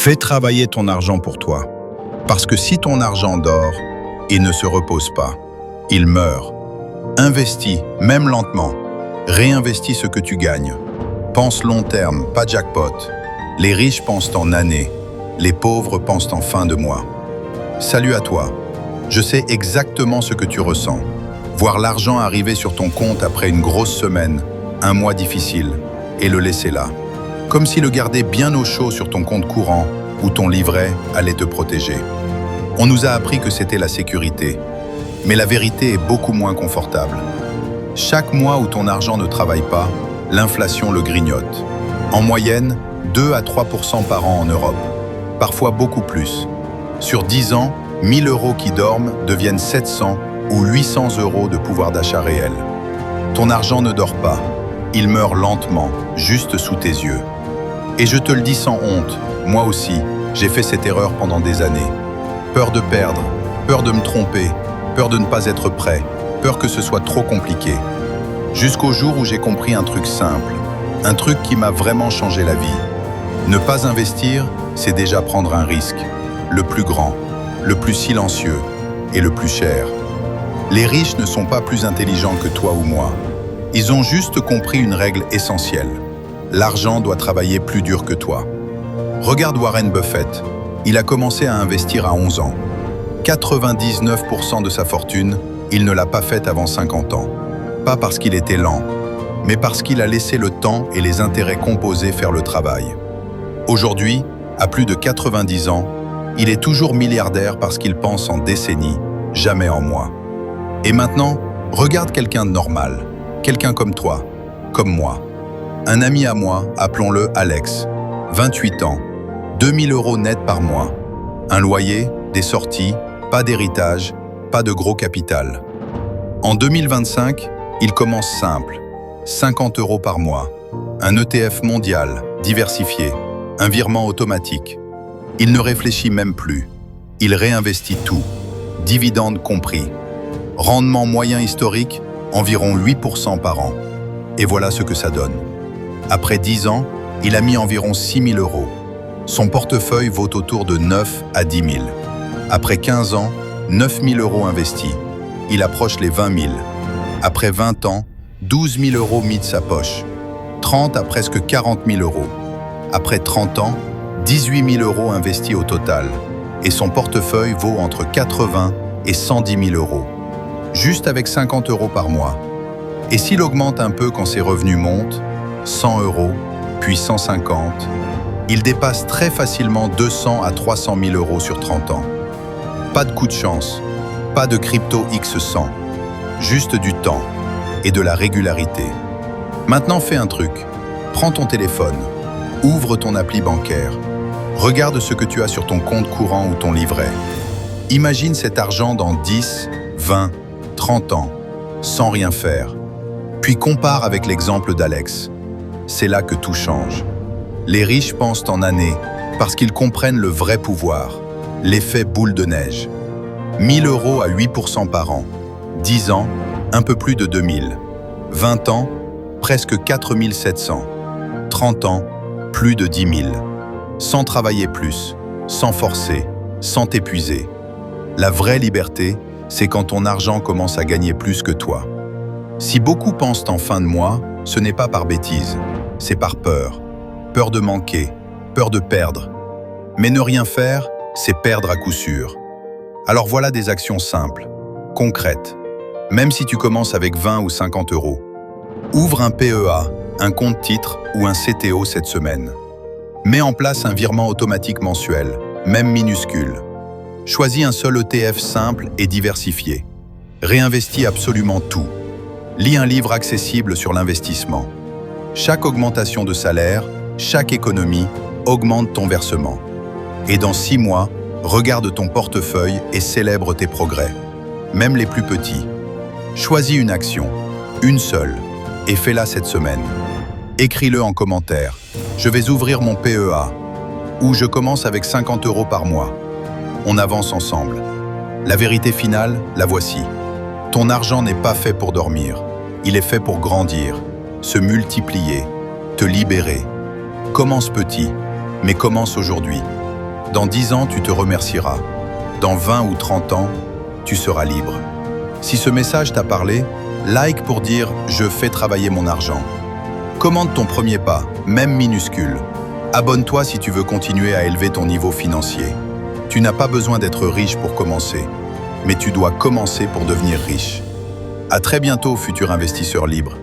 Fais travailler ton argent pour toi. Parce que si ton argent dort et ne se repose pas, il meurt. Investis, même lentement. Réinvestis ce que tu gagnes. Pense long terme, pas jackpot. Les riches pensent en années. Les pauvres pensent en fin de mois. Salut à toi. Je sais exactement ce que tu ressens. Voir l'argent arriver sur ton compte après une grosse semaine, un mois difficile, et le laisser là. Comme si le garder bien au chaud sur ton compte courant ou ton livret allait te protéger. On nous a appris que c'était la sécurité. Mais la vérité est beaucoup moins confortable. Chaque mois où ton argent ne travaille pas, l'inflation le grignote. En moyenne, 2 à 3% par an en Europe. Parfois beaucoup plus. Sur 10 ans, 1000 € qui dorment deviennent 700 ou 800 € de pouvoir d'achat réel. Ton argent ne dort pas. Il meurt lentement, juste sous tes yeux. Et je te le dis sans honte, moi aussi, j'ai fait cette erreur pendant des années. Peur de perdre, peur de me tromper, peur de ne pas être prêt, peur que ce soit trop compliqué. Jusqu'au jour où j'ai compris un truc simple, un truc qui m'a vraiment changé la vie. Ne pas investir, c'est déjà prendre un risque. Le plus grand, le plus silencieux et le plus cher. Les riches ne sont pas plus intelligents que toi ou moi. Ils ont juste compris une règle essentielle. L'argent doit travailler plus dur que toi. Regarde Warren Buffett. Il a commencé à investir à 11 ans. 99% de sa fortune, il ne l'a pas faite avant 50 ans. Pas parce qu'il était lent, mais parce qu'il a laissé le temps et les intérêts composés faire le travail. Aujourd'hui, à plus de 90 ans, il est toujours milliardaire parce qu'il pense en décennies, jamais en mois. Et maintenant, regarde quelqu'un de normal, quelqu'un comme toi, comme moi. Un ami à moi, appelons-le Alex, 28 ans, 2000 € net par mois. Un loyer, des sorties, pas d'héritage, pas de gros capital. En 2025, il commence simple, 50 € par mois, un ETF mondial, diversifié, un virement automatique. Il ne réfléchit même plus. Il réinvestit tout, dividendes compris. Rendement moyen historique, environ 8% par an. Et voilà ce que ça donne. Après 10 ans, il a mis environ 6 000 €. Son portefeuille vaut autour de 9 à 10 000. Après 15 ans, 9 000 € investis. Il approche les 20 000. Après 20 ans, 12 000 € mis de sa poche. 30 à presque 40 000 €. Après 30 ans, 18 000 € investis au total. Et son portefeuille vaut entre 80 et 110 000 €. Juste avec 50 € par mois. Et s'il augmente un peu quand ses revenus montent, 100 €, puis 150, il dépasse très facilement 200 à 300 000 € sur 30 ans. Pas de coup de chance, pas de crypto X100, juste du temps et de la régularité. Maintenant, fais un truc. Prends ton téléphone, ouvre ton appli bancaire, regarde ce que tu as sur ton compte courant ou ton livret. Imagine cet argent dans 10, 20, 30 ans, sans rien faire. Puis compare avec l'exemple d'Alex. C'est là que tout change. Les riches pensent en années parce qu'ils comprennent le vrai pouvoir, l'effet boule de neige. 1000 € à 8% par an. 10 ans, un peu plus de 2000. 20 ans, presque 4700. 30 ans, plus de 10 000. Sans travailler plus, sans forcer, sans t'épuiser. La vraie liberté, c'est quand ton argent commence à gagner plus que toi. Si beaucoup pensent en fin de mois, ce n'est pas par bêtise, c'est par peur. Peur de manquer, peur de perdre. Mais ne rien faire, c'est perdre à coup sûr. Alors voilà des actions simples, concrètes. Même si tu commences avec 20 ou 50 €. Ouvre un PEA, un compte titre ou un CTO cette semaine. Mets en place un virement automatique mensuel, même minuscule. Choisis un seul ETF simple et diversifié. Réinvestis absolument tout. Lis un livre accessible sur l'investissement. Chaque augmentation de salaire, chaque économie, augmente ton versement. Et dans 6 mois, regarde ton portefeuille et célèbre tes progrès, même les plus petits. Choisis une action, une seule, et fais-la cette semaine. Écris-le en commentaire. Je vais ouvrir mon PEA, ou je commence avec 50 € par mois. On avance ensemble. La vérité finale, la voici. Ton argent n'est pas fait pour dormir. Il est fait pour grandir, se multiplier, te libérer. Commence petit, mais commence aujourd'hui. Dans 10 ans, tu te remercieras. Dans 20 ou 30 ans, tu seras libre. Si ce message t'a parlé, like pour dire « Je fais travailler mon argent ». Commande ton premier pas, même minuscule. Abonne-toi si tu veux continuer à élever ton niveau financier. Tu n'as pas besoin d'être riche pour commencer, mais tu dois commencer pour devenir riche. À très bientôt, futur investisseur libre.